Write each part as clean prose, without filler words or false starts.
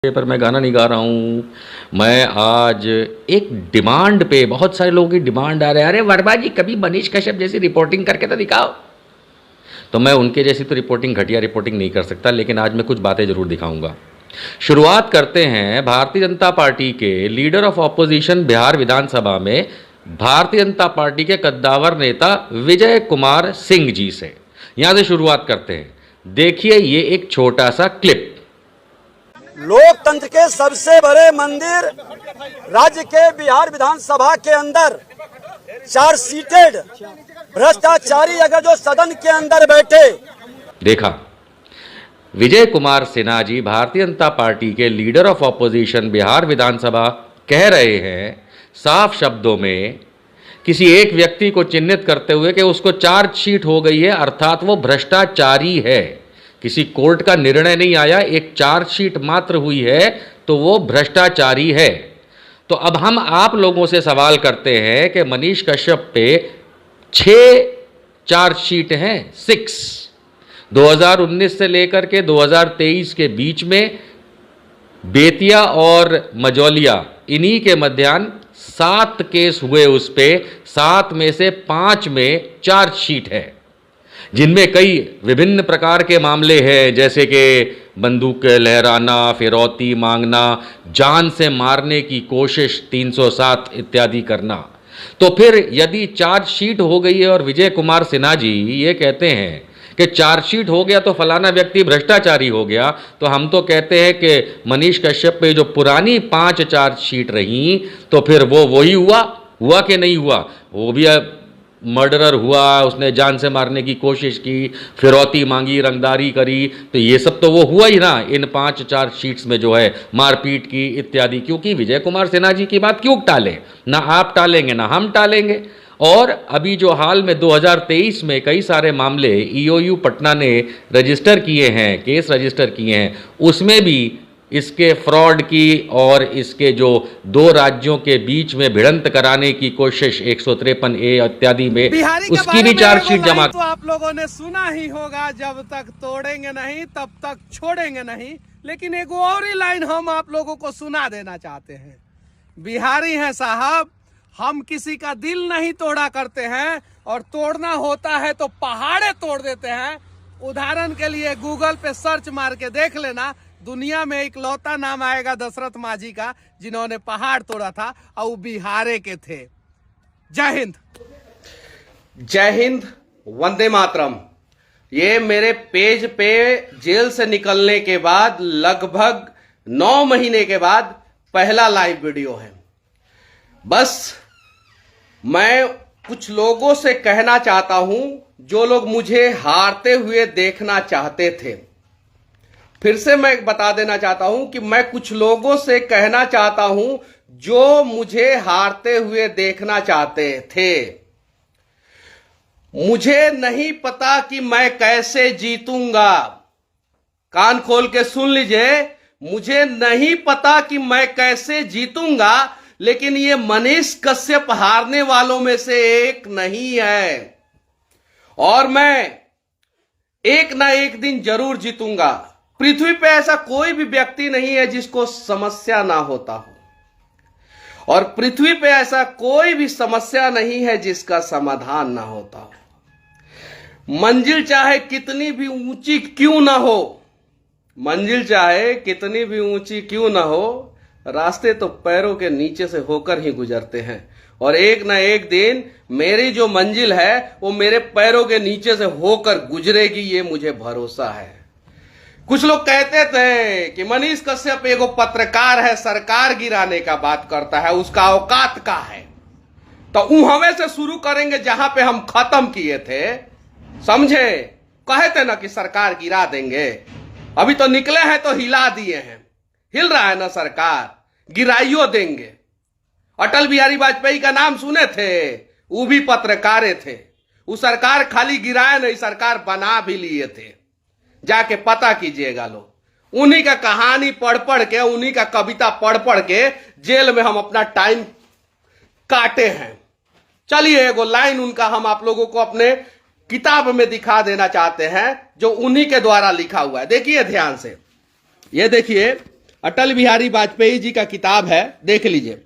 पर मैं गाना नहीं गा रहा हूँ। मैं आज एक डिमांड पे, बहुत सारे लोगों की डिमांड आ रहे हैं, अरे वर्मा जी कभी मनीष कश्यप जैसी रिपोर्टिंग करके तो दिखाओ। तो मैं उनके जैसी तो रिपोर्टिंग, घटिया रिपोर्टिंग नहीं कर सकता, लेकिन आज मैं कुछ बातें जरूर दिखाऊंगा। शुरुआत करते हैं भारतीय जनता पार्टी के लीडर ऑफ ऑपोजिशन बिहार विधानसभा में भारतीय जनता पार्टी के कद्दावर नेता विजय कुमार सिंह जी से। यहां से शुरुआत करते हैं। देखिए ये एक छोटा सा क्लिप। लोकतंत्र के सबसे बड़े मंदिर राज्य के बिहार विधानसभा के अंदर चार सीटेड भ्रष्टाचारी अगर जो सदन के अंदर बैठे। देखा, विजय कुमार सिन्हा जी भारतीय जनता पार्टी के लीडर ऑफ ऑपोजिशन बिहार विधानसभा कह रहे हैं साफ शब्दों में, किसी एक व्यक्ति को चिन्हित करते हुए कि उसको चार्जशीट हो गई है, अर्थात वो भ्रष्टाचारी है। किसी कोर्ट का निर्णय नहीं आया, एक चार्जशीट मात्र हुई है तो वो भ्रष्टाचारी है। तो अब हम आप लोगों से सवाल करते हैं कि मनीष कश्यप पे 6 चार्जशीट हैं, 6, 2019 से लेकर के 2023 के बीच में बेतिया और मजौलिया, इन्हीं के मध्याह्न 7 केस हुए। उस पे 7 में से 5 में चार्जशीट है, जिनमें कई विभिन्न प्रकार के मामले हैं, जैसे कि बंदूक लहराना, फिरौती मांगना, जान से मारने की कोशिश 307 इत्यादि करना। तो फिर यदि चार्जशीट हो गई है और विजय कुमार सिन्हा जी ये कहते हैं कि चार्जशीट हो गया तो फलाना व्यक्ति भ्रष्टाचारी हो गया, तो हम तो कहते हैं कि मनीष कश्यप पे जो पुरानी 5 चार्जशीट रही तो फिर वो वही हुआ कि नहीं हुआ? वो भी मर्डरर हुआ, उसने जान से मारने की कोशिश की, फिरौती मांगी, रंगदारी करी, तो ये सब तो वो हुआ ही ना इन 5 चार्जशीट्स में जो है, मारपीट की इत्यादि। क्योंकि विजय कुमार सिन्हा जी की बात क्यों टालें? ना आप टालेंगे ना हम टालेंगे। और अभी जो हाल में 2023 में कई सारे मामले ईओयू पटना ने रजिस्टर किए हैं, केस रजिस्टर किए हैं, उसमें भी इसके फ्रॉड की और इसके जो 2 राज्यों के बीच में भिड़ंत कराने की कोशिश 153A इत्यादि में, उसकी भी चार्जशीट जमा। तो आप लोगों ने सुना ही होगा, जब तक तोड़ेंगे नहीं तब तक छोड़ेंगे नहीं। लेकिन एक और ही लाइन हम आप लोगों को सुना देना चाहते हैं। बिहारी हैं साहब, हम किसी का दिल नहीं तोड़ा करते हैं, और तोड़ना होता है तो पहाड़े तोड़ देते हैं। उदाहरण के लिए गूगल पे सर्च मार के देख लेना, दुनिया में इकलौता नाम आएगा दशरथ माझी का, जिन्होंने पहाड़ तोड़ा था, और वो बिहारे के थे। जय हिंद। जय हिंद, वंदे मातरम। ये मेरे पेज पे जेल से निकलने के बाद लगभग 9 महीने के बाद पहला लाइव वीडियो है। बस मैं कुछ लोगों से कहना चाहता हूं, जो लोग मुझे हारते हुए देखना चाहते थे। फिर से मैं बता देना चाहता हूं कि मैं कुछ लोगों से कहना चाहता हूं जो मुझे हारते हुए देखना चाहते थे। मुझे नहीं पता कि मैं कैसे जीतूंगा। कान खोल के सुन लीजिए, मुझे नहीं पता कि मैं कैसे जीतूंगा, लेकिन ये मनीष कश्यप हारने वालों में से एक नहीं है, और मैं एक ना एक दिन जरूर जीतूंगा। पृथ्वी पे ऐसा कोई भी व्यक्ति नहीं है जिसको समस्या ना होता हो, और पृथ्वी पे ऐसा कोई भी समस्या नहीं है जिसका समाधान ना होता हो। मंजिल चाहे कितनी भी ऊंची क्यों ना हो, मंजिल चाहे कितनी भी ऊंची क्यों ना हो, रास्ते तो पैरों के नीचे से होकर ही गुजरते हैं, और एक ना एक दिन मेरी जो मंजिल है वो मेरे पैरों के नीचे से होकर गुजरेगी, ये मुझे भरोसा है। कुछ लोग कहते थे कि मनीष कश्यप एगो पत्रकार है, सरकार गिराने का बात करता है, उसका औकात का है। तो हमें से शुरू करेंगे जहां पे हम खत्म किए थे, समझे? कहे थे ना कि सरकार गिरा देंगे, अभी तो निकले हैं तो हिला दिए हैं। हिल रहा है ना सरकार, गिराइयो देंगे। अटल बिहारी वाजपेयी का नाम सुने थे? वो भी पत्रकारे थे। वो सरकार खाली गिराए नहीं, सरकार बना भी लिए थे। जाके पता कीजिएगा लोग। उन्हीं का कहानी पढ़ पढ़ के, उन्हीं का कविता पढ़ पढ़ के जेल में हम अपना टाइम काटे हैं। चलिए एगो लाइन उनका हम आप लोगों को अपने किताब में दिखा देना चाहते हैं, जो उन्हीं के द्वारा लिखा हुआ है। देखिए ध्यान से, ये देखिए, अटल बिहारी वाजपेयी जी का किताब है, देख लीजिए।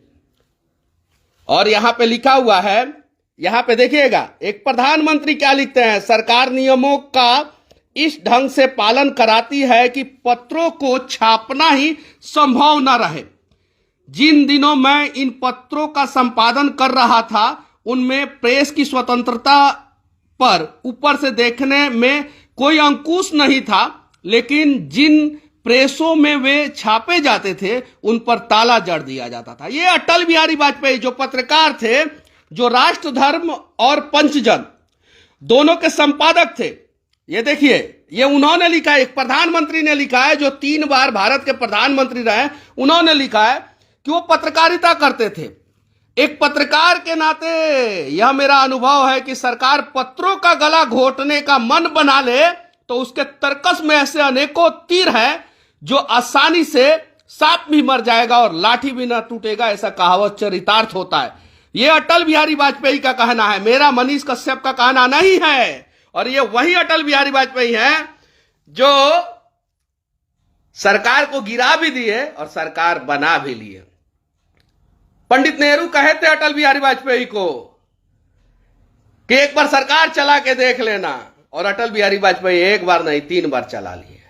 और यहां पे लिखा हुआ है, यहां पे देखिएगा, एक प्रधानमंत्री क्या लिखते हैं, सरकार नियमों का इस ढंग से पालन कराती है कि पत्रों को छापना ही संभव न रहे। जिन दिनों मैं इन पत्रों का संपादन कर रहा था उनमें प्रेस की स्वतंत्रता पर ऊपर से देखने में कोई अंकुश नहीं था, लेकिन जिन प्रेसों में वे छापे जाते थे उन पर ताला जड़ दिया जाता था। ये अटल बिहारी वाजपेयी जो पत्रकार थे, जो राष्ट्र धर्म और पंचजन दोनों के संपादक थे, ये देखिए, ये उन्होंने लिखा है, एक प्रधानमंत्री ने लिखा है जो 3 बार भारत के प्रधानमंत्री रहे, उन्होंने लिखा है कि वो पत्रकारिता करते थे। एक पत्रकार के नाते यह मेरा अनुभव है कि सरकार पत्रों का गला घोटने का मन बना ले तो उसके तरकस में ऐसे अनेकों तीर हैं जो आसानी से सांप भी मर जाएगा और लाठी भी ना टूटेगा, ऐसा कहावत चरितार्थ होता है। यह अटल बिहारी वाजपेयी का कहना है, मेरा मनीष कश्यप का कहना नहीं है। और ये वही अटल बिहारी वाजपेयी हैं जो सरकार को गिरा भी दिए और सरकार बना भी लिए। पंडित नेहरू कहे थे अटल बिहारी वाजपेयी को कि एक बार सरकार चला के देख लेना, और अटल बिहारी वाजपेयी एक बार नहीं 3 बार चला लिए।